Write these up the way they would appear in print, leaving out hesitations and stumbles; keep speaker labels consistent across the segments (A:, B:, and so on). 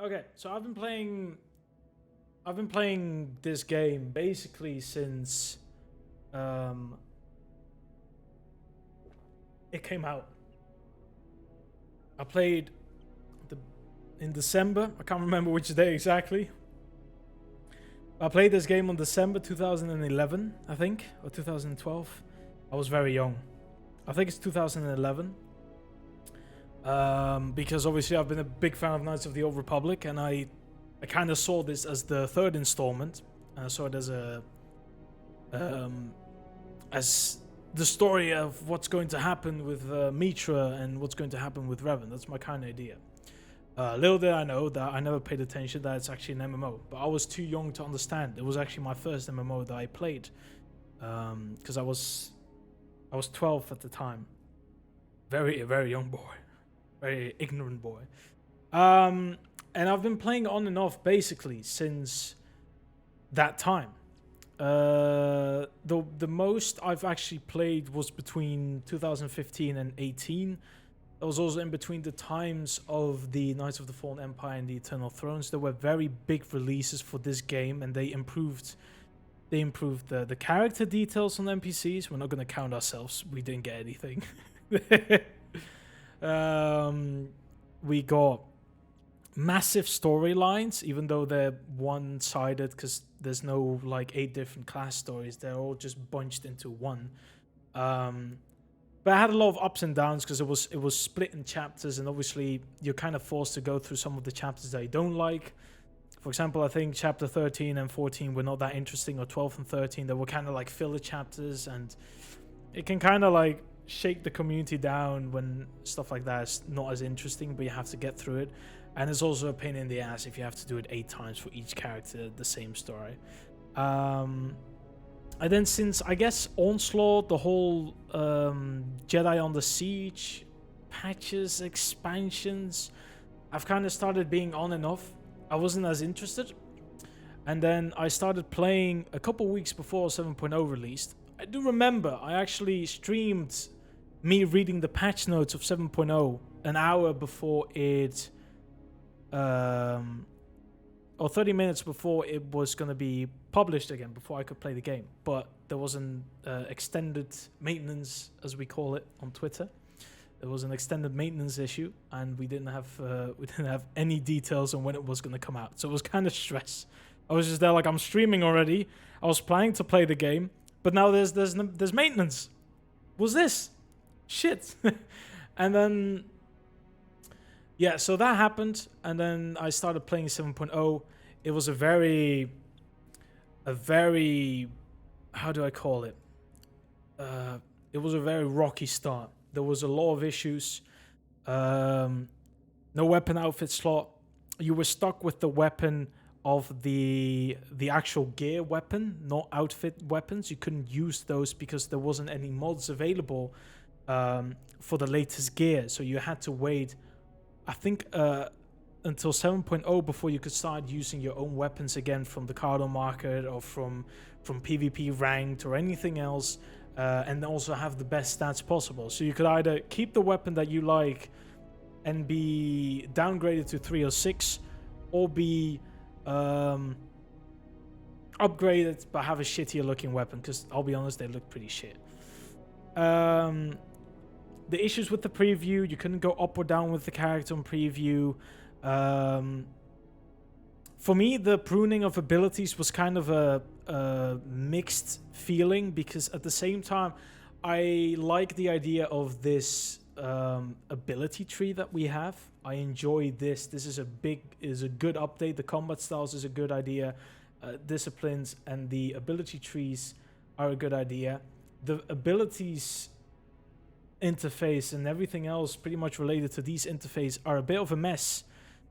A: Okay, so I've been playing this game basically since it came out. I played the in December. I can't remember which day exactly. I played this game on December 2011, I think, or 2012. I was very young. I think it's 2011. Because obviously I've been a big fan of Knights of the Old Republic, and I kind of saw this as the third installment, and I saw it as the story of what's going to happen with Mitra and what's going to happen with Revan. That's my kind of idea. Little did I know that I never paid attention that it's actually an MMO, but I was too young to understand. It was actually my first MMO that I played, because I was 12 at the time. Very young boy. Very ignorant boy. And I've been playing on and off basically since that time. The most I've actually played was between 2015 and 18. It was also in between the times of the Knights of the Fallen Empire and the Eternal Thrones. There were very big releases for this game, and they improved the character details on NPCs. We're not going to count ourselves. We didn't get anything. We got massive storylines, even though they're one-sided, because there's no like 8 different class stories. They're all just bunched into one. But I had a lot of ups and downs because it was split in chapters, and obviously you're kind of forced to go through some of the chapters that you don't like. For example, I think chapter 13 and 14 were not that interesting, or 12 and 13, they were kind of like filler chapters, and it can kind of like shake the community down when stuff like that is not as interesting, but you have to get through it. And it's also a pain in the ass if you have to do it 8 times for each character, the same story. And then since, I guess, Onslaught, the whole Jedi on the Siege, patches, expansions, I've kind of started being on and off. I wasn't as interested. And then I started playing a couple weeks before 7.0 released. I do remember I actually streamed me reading the patch notes of 7.0 an hour before it... or 30 minutes before it was going to be published again, before I could play the game. But there was an extended maintenance, as we call it on Twitter. There was an extended maintenance issue, and we didn't have any details on when it was going to come out. So it was kind of stress. I was just there like, I'm streaming already. I was planning to play the game, but now there's maintenance. What's this? Shit. And then... yeah, so that happened, and then I started playing 7.0. It was a very, how do I call it? It was a very rocky start. There was a lot of issues. No weapon outfit slot. You were stuck with the weapon of the actual gear weapon, not outfit weapons. You couldn't use those because there wasn't any mods available for the latest gear. So you had to wait, I think, until 7.0 before you could start using your own weapons again from the Cardo market or from PvP ranked or anything else, and also have the best stats possible. So you could either keep the weapon that you like and be downgraded to 3 or 6, or be upgraded but have a shittier looking weapon, because I'll be honest, they look pretty shit. The issues with the preview, you couldn't go up or down with the character on preview. For me, the pruning of abilities was kind of a mixed feeling, because at the same time, I like the idea of this ability tree that we have. I enjoy this. This is a good update. The combat styles is a good idea. Disciplines and the ability trees are a good idea. The abilities interface and everything else pretty much related to these interface are a bit of a mess,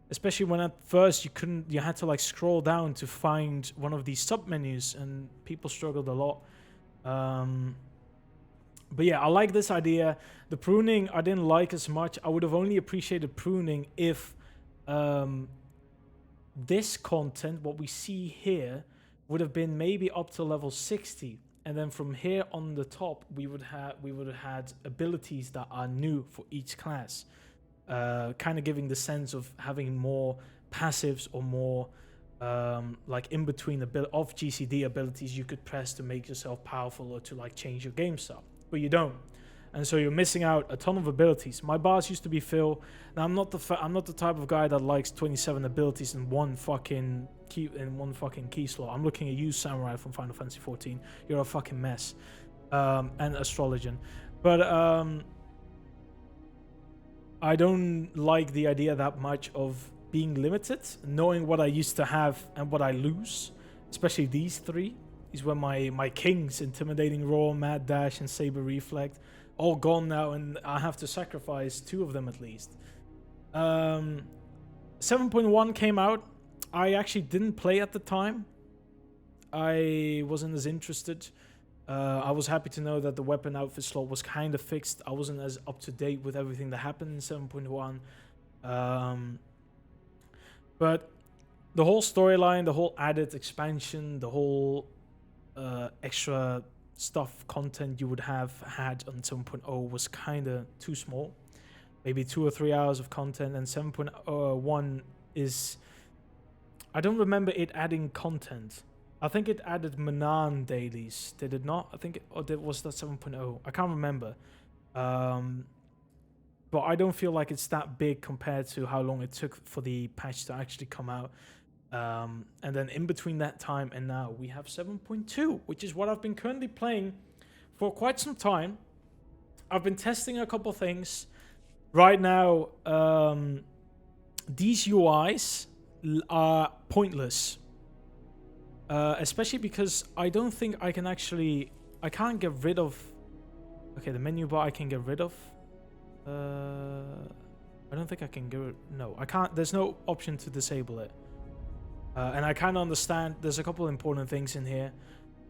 A: especially when at first you had to like scroll down to find one of these sub menus, and people struggled a lot. But yeah, I like this idea. The pruning I didn't like as much. I would have only appreciated pruning if this content, what we see here, would have been maybe up to level 60. And then from here on the top, we would have had abilities that are new for each class, kind of giving the sense of having more passives or more like in between of GCD abilities you could press to make yourself powerful or to like change your game style, but you don't. And so you're missing out a ton of abilities. My bars used to be Phil. Now I'm not the type of guy that likes 27 abilities in one fucking key slot. I'm looking at you, Samurai from Final Fantasy 14. You're a fucking mess. And Astrologian. But I don't like the idea that much of being limited, knowing what I used to have and what I lose, especially these three. These were my kings: Intimidating Roar, Mad Dash, and Saber Reflect. All gone now, and I have to sacrifice 2 of them at least. 7.1 came out. I actually didn't play at the time. I wasn't as interested. I was happy to know that the weapon outfit slot was kind of fixed. I wasn't as up to date with everything that happened in 7.1. But the whole storyline, the whole added expansion, the whole extra stuff, content you would have had on 7.0 was kind of too small. Maybe 2 or 3 hours of content, and 7.1 is... I don't remember it adding content. I think it added Manan dailies. Did it not? I think was that 7.0? I can't remember. But I don't feel like it's that big compared to how long it took for the patch to actually come out. And then in between that time and now, we have 7.2, which is what I've been currently playing for quite some time. I've been testing a couple things. Right now, these UIs are pointless. Especially because I don't think I can actually... I can't get rid of... Okay, the menu bar I can get rid of. I don't think I can get rid... No, I can't. There's no option to disable it. And I kind of understand. There's a couple important things in here.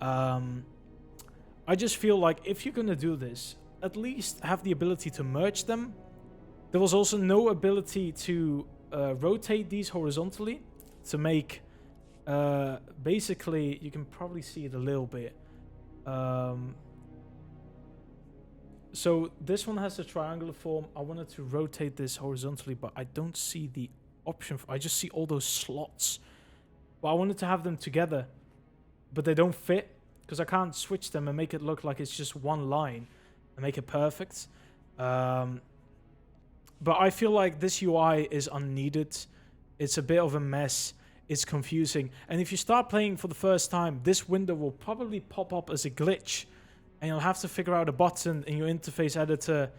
A: I just feel like if you're going to do this, at least have the ability to merge them. There was also no ability to rotate these horizontally to make... basically, you can probably see it a little bit. So this one has a triangular form. I wanted to rotate this horizontally, but I don't see the option. I just see all those slots. But I wanted to have them together, but they don't fit because I can't switch them and make it look like it's just one line and make it perfect. But I feel like this UI is unneeded. It's a bit of a mess. It's confusing. And if you start playing for the first time, this window will probably pop up as a glitch. And you'll have to figure out a button in your interface editor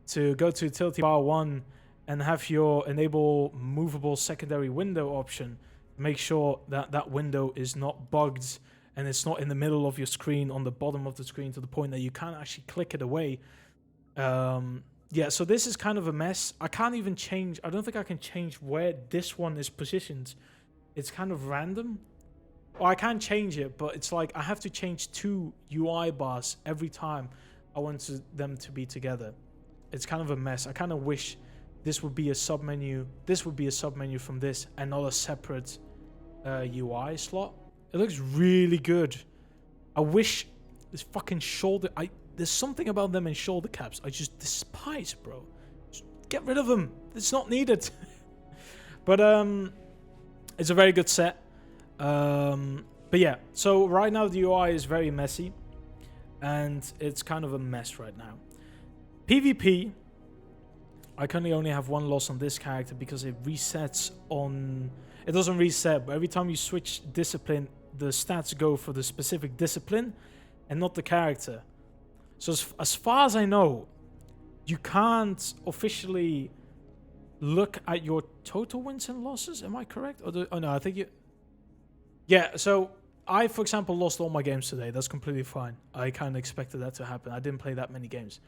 A: to go to utility bar 1 and have your enable movable secondary window option. Make sure that that window is not bugged and it's not in the middle of your screen, on the bottom of the screen, to the point that you can't actually click it away. Yeah, so this is kind of a mess. I can't even change. I don't think I can change where this one is positioned. It's kind of random. Or I can change it, but it's like I have to change 2 UI bars every time I want them to be together. It's kind of a mess. I kind of wish this would be a submenu. This would be a submenu from this and not a separate UI slot. It looks really good. I wish this fucking shoulder... There's something about them in shoulder caps I just despise, bro. Just get rid of them. It's not needed. But it's a very good set. But yeah, so right now the UI is very messy and it's kind of a mess right now. PvP, I currently only have 1 loss on this character because it resets on... It doesn't reset, but every time you switch discipline, the stats go for the specific discipline and not the character. So as far as I know, you can't officially look at your total wins and losses. Am I correct? Oh no, I think you... Yeah, so I, for example, lost all my games today. That's completely fine. I kind of expected that to happen. I didn't play that many games.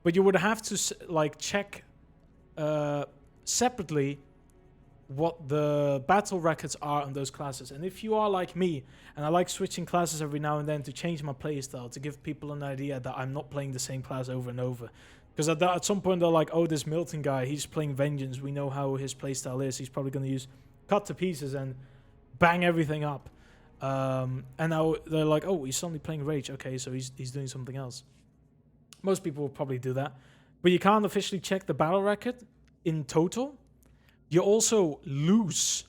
A: But you would have to like check separately what the battle records are on those classes. And if you are like me, and I like switching classes every now and then to change my playstyle, to give people an idea that I'm not playing the same class over and over. Because at some point they're like, oh, this Milton guy, he's playing Vengeance. We know how his playstyle is. He's probably going to use Cut to Pieces and bang everything up. And now they're like, oh, he's suddenly playing Rage. Okay, so he's doing something else. Most people will probably do that. But you can't officially check the battle record in total. You also lose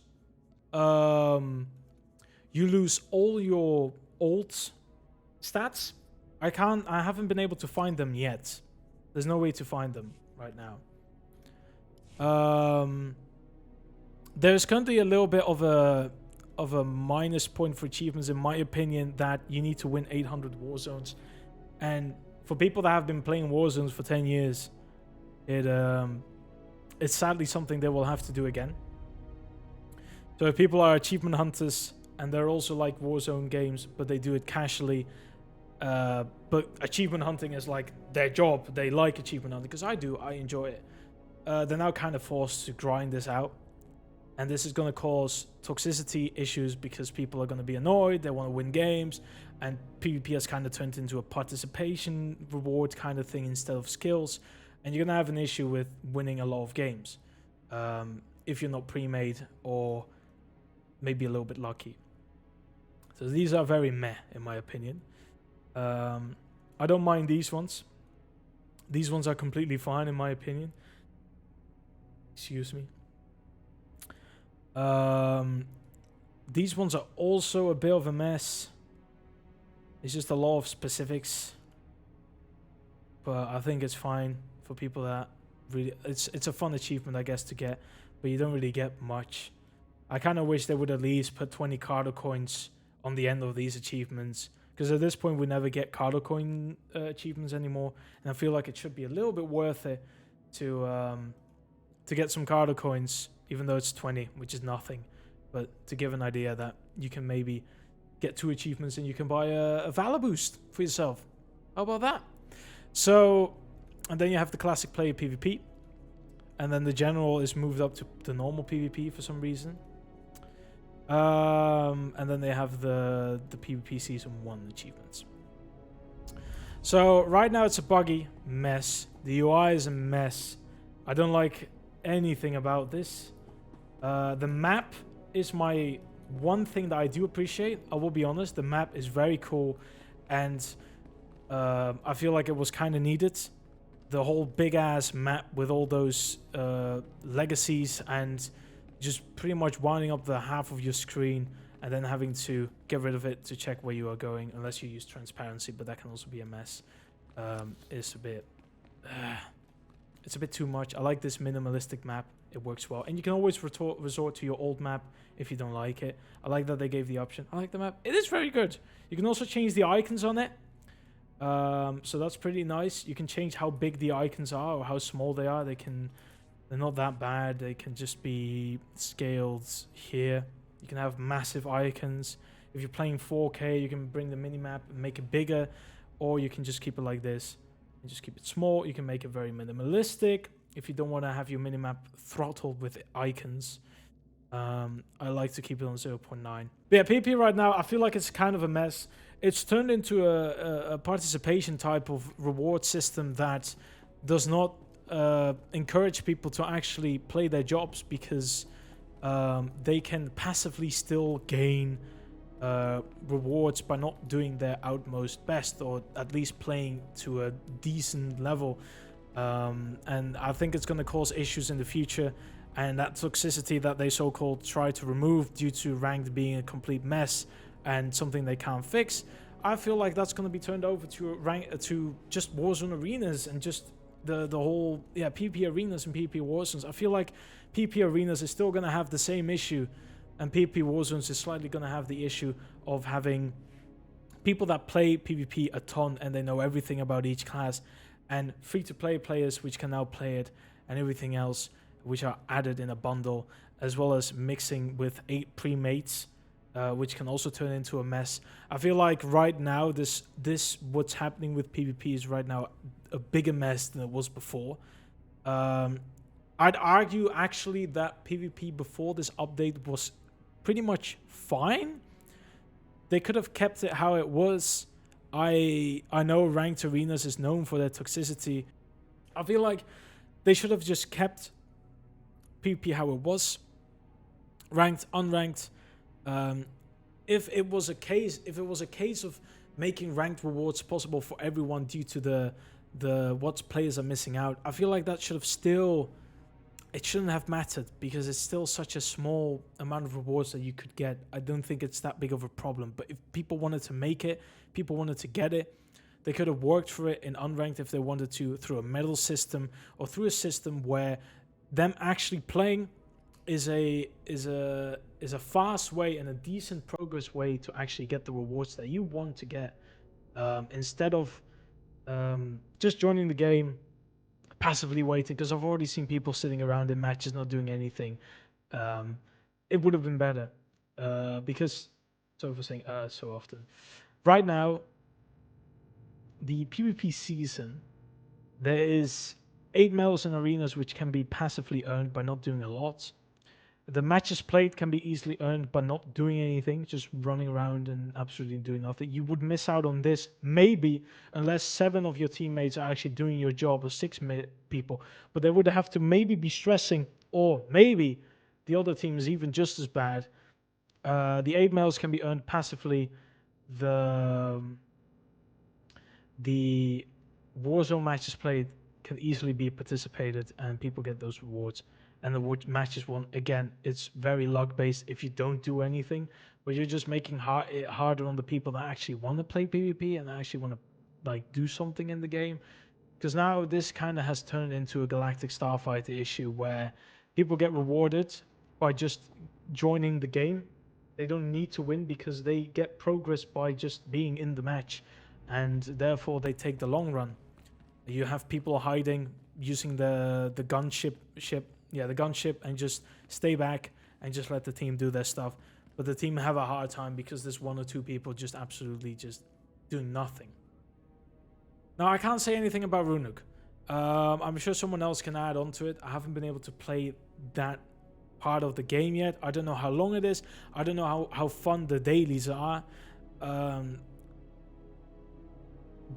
A: you lose all your old stats. I haven't been able to find them yet. There's no way to find them right now. There's currently a little bit of a minus point for achievements, in my opinion, that you need to win 800 war zones. And for people that have been playing war zones for 10 years, it's sadly something they will have to do again. So if people are achievement hunters and they're also like Warzone games, but they do it casually, but achievement hunting is like their job, they like achievement hunting, because I enjoy it, they're now kind of forced to grind this out. And this is going to cause toxicity issues because people are going to be annoyed, they want to win games, and PvP has kind of turned into a participation reward kind of thing instead of skills. And you're going to have an issue with winning a lot of games if you're not pre-made or maybe a little bit lucky. So these are very meh, in my opinion. I don't mind these ones. These ones are completely fine, in my opinion. Excuse me. These ones are also a bit of a mess. It's just a lot of specifics, but I think it's fine for people that really, it's a fun achievement, I guess, to get, but you don't really get much. I kind of wish they would at least put 20 Cardo coins on the end of these achievements, because at this point we never get Cardo coin achievements anymore, and I feel like it should be a little bit worth it to get some Cardo coins, even though it's 20, which is nothing, but to give an idea that you can maybe get 2 achievements and you can buy a Valor boost for yourself. How about that? So, and then you have the classic player PvP, and then the general is moved up to the normal PvP for some reason. And then they have the PvP Season 1 achievements. So right now it's a buggy mess. The UI is a mess. I don't like anything about this. The map is my one thing that I do appreciate. I will be honest, the map is very cool, and I feel like it was kind of needed. The whole big ass map with all those legacies and just pretty much winding up the half of your screen and then having to get rid of it to check where you are going, unless you use transparency, but that can also be a mess. It's a bit too much. I like this minimalistic map. It works well, and you can always resort to your old map if you don't like it. I like that they gave the option. I like the map. It is very good. You can also change the icons on it, so that's pretty nice. You can change how big the icons are or how small they are. They're not that bad. They can just be scaled here. You can have massive icons. If you're playing 4K, you can bring the minimap and make it bigger, or you can just keep it like this and just keep it small. You can make it very minimalistic if you don't want to have your minimap throttled with icons. I like to keep it on 0.9. But yeah, PvP right now, I feel like it's kind of a mess. It's turned into a participation type of reward system that does not encourage people to actually play their jobs, because they can passively still gain rewards by not doing their utmost best, or at least playing to a decent level. And I think it's going to cause issues in the future, and that toxicity that they so-called try to remove due to ranked being a complete mess and something they can't fix, I feel like that's going to be turned over to just Warzone arenas and just the whole PvP arenas and PvP Warzones. I feel like PvP arenas is still going to have the same issue, and PvP Warzones is slightly going to have the issue of having people that play PvP a ton and they know everything about each class, and free-to-play players which can now play it, and everything else which are added in a bundle, as well as mixing with 8 pre-mates, which can also turn into a mess. I feel like right now this what's happening with PvP is right now a bigger mess than it was before. I'd argue actually that PvP before this update was pretty much fine. They could have kept it how it was. I know ranked arenas is known for their toxicity. I feel like they should have just kept PvP how it was, ranked, unranked. If it was a case of making ranked rewards possible for everyone due to the what players are missing out, I feel like that should have still it shouldn't have mattered because it's still such a small amount of rewards that you could get. I don't think it's that big of a problem. But if people wanted to make it, people wanted to get it, they could have worked for it in unranked if they wanted to, through a medal system or through a system where them actually playing is a fast way and a decent progress way to actually get the rewards that you want to get, instead of just joining the game, passively waiting. Because I've already seen people sitting around in matches not doing anything. It would have been better, because sorry for saying so often. Right now, the PvP season, there is 8 medals in arenas which can be passively earned by not doing a lot. The matches played can be easily earned by not doing anything, just running around and absolutely doing nothing. You would miss out on this, maybe, unless 7 of your teammates are actually doing your job, or 6 people. But they would have to maybe be stressing, or maybe the other team is even just as bad. The 8 medals can be earned passively. The Warzone matches played can easily be participated, and people get those rewards. And the matches won, again, it's very luck based if you don't do anything, but you're just making it harder on the people that actually want to play PvP and actually want to like do something in the game. Because now this kind of has turned into a Galactic Starfighter issue where people get rewarded by just joining the game. They don't need to win because they get progress by just being in the match, and therefore they take the long run. You have people hiding using the gunship, the gunship, and just stay back and just let the team do their stuff. But the team have a hard time because there's 1 or 2 people just absolutely just doing nothing. Now, I can't say anything about Runuk. I'm sure someone else can add on to it. I haven't been able to play that part of the game yet. I don't know how long it is. I don't know how fun the dailies are. But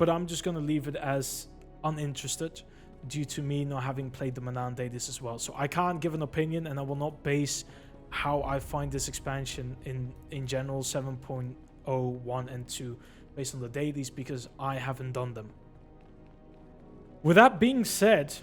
A: I'm just going to leave it as uninterested due to me not having played the Manan dailies as well. So I can't give an opinion, and I will not base how I find this expansion in general 7.0, 1 and 2 based on the dailies, because I haven't done them. With that being said,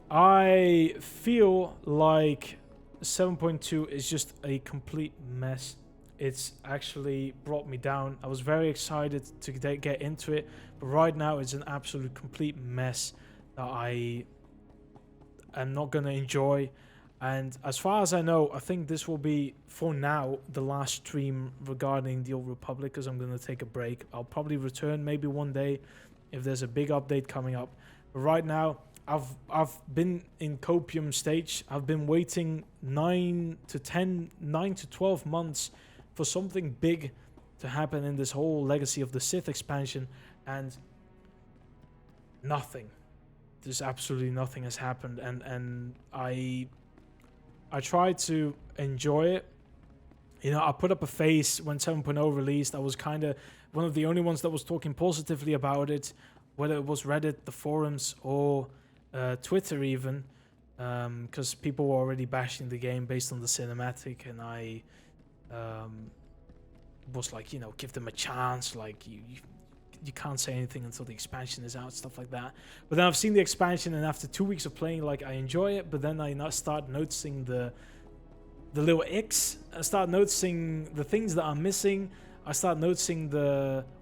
A: I feel like 7.2 is just a complete mess. It's actually brought me down. I was very excited to get into it, but right now it's an absolute complete mess that I am not going to enjoy. And as far as I know, I think this will be, for now, the last stream regarding the Old Republic, because I'm going to take a break. I'll probably return maybe one day if there's a big update coming up. But right now, I've been in copium stage. I've been waiting 9 to 12 months for something big to happen in this whole Legacy of the Sith expansion, and nothing. There's absolutely nothing has happened, and I tried to enjoy it. You know, I put up a face when 7.0 released. I was kind of one of the only ones that was talking positively about it, whether it was Reddit, the forums, or Twitter even, because people were already bashing the game based on the cinematic, and I was like, you know, give them a chance, like you can't say anything until the expansion is out, stuff like that. But then I've seen the expansion, and after 2 weeks of playing, like, I enjoy it, but then I start noticing the little icks. I start noticing the things that I'm missing. I start noticing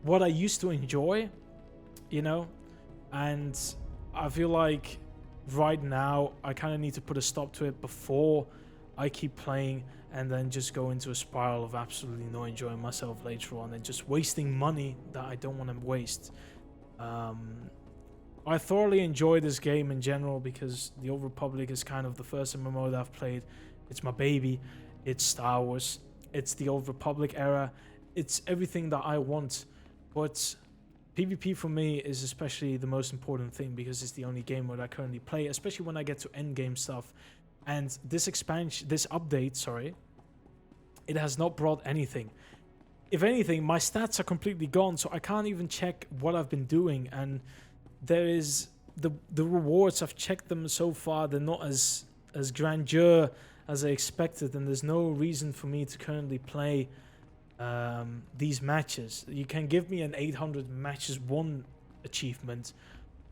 A: what I used to enjoy, you know, and I feel like right now I kind of need to put a stop to it before I keep playing and then just go into a spiral of absolutely not enjoying myself later on and just wasting money that I don't want to waste. I thoroughly enjoy this game in general because the Old Republic is kind of the first MMO that I've played. It's my baby. It's Star Wars. It's the Old Republic era. It's everything that I want. But PvP for me is especially the most important thing because it's the only game that I currently play, especially when I get to endgame stuff. And this update, it has not brought anything. If anything, my stats are completely gone, so I can't even check what I've been doing. And there is the rewards, I've checked them so far, they're not as grandeur as I expected, and there's no reason for me to currently play these matches. You can give me an 800 matches won achievement,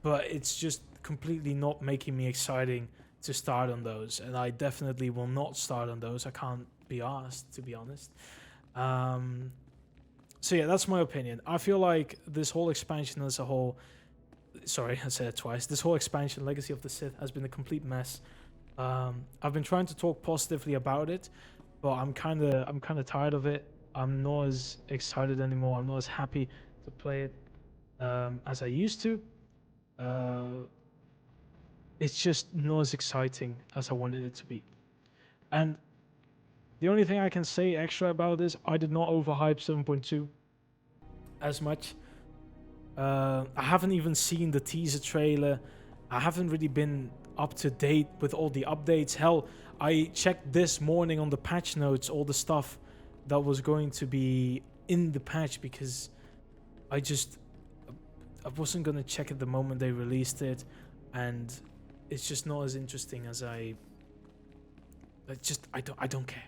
A: but it's just completely not making me exciting to start on those, and I definitely will not start on those. I can't be asked, to be honest. So yeah, that's my opinion. I feel like this whole expansion as a whole, sorry, I said it twice. This whole expansion, Legacy of the Sith, has been a complete mess. I've been trying to talk positively about it, but I'm kind of tired of it. I'm not as excited anymore. I'm not as happy to play it as I used to. It's just not as exciting as I wanted it to be. And the only thing I can say extra about this, I did not overhype 7.2 as much. I haven't even seen the teaser trailer. I haven't really been up to date with all the updates. Hell, I checked this morning on the patch notes all the stuff that was going to be in the patch, because I wasn't going to check it the moment they released it, and it's just not as interesting as I don't care.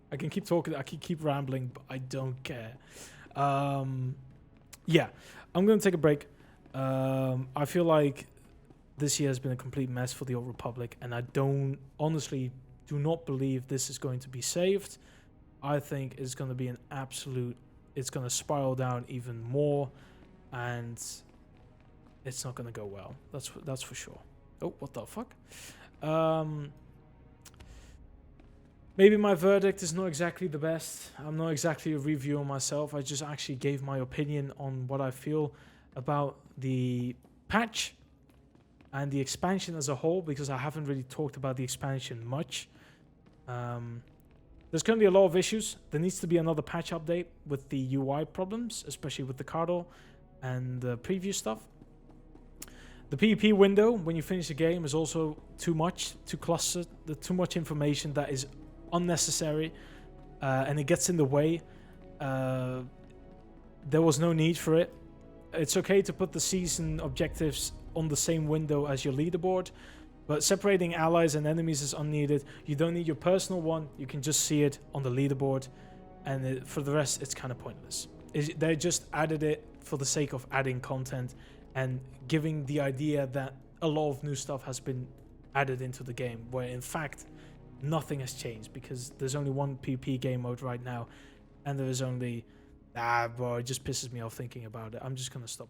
A: I can keep talking, I can keep rambling, but I don't care. Yeah, I'm going to take a break. I feel like this year has been a complete mess for the Old Republic, and I honestly do not believe this is going to be saved. I think it's going to be an absolute, it's going to spiral down even more, and it's not going to go well. That's for sure. Oh, what the fuck? Maybe my verdict is not exactly the best. I'm not exactly a review on myself. I just actually gave my opinion on what I feel about the patch and the expansion as a whole, because I haven't really talked about the expansion much. There's going to be a lot of issues. There needs to be another patch update with the UI problems, especially with the Cardo and the preview stuff. The PvP window, when you finish the game, is also too clustered. There's too much information that is unnecessary, and it gets in the way. There was no need for it. It's okay to put the season objectives on the same window as your leaderboard, but separating allies and enemies is unneeded. You don't need your personal one. You can just see it on the leaderboard, and for the rest, it's kind of pointless. They just added it for the sake of adding content and giving the idea that a lot of new stuff has been added into the game, where in fact nothing has changed, because there's only one PvP game mode right now, and there is only bro, it just pisses me off thinking about it. I'm just gonna stop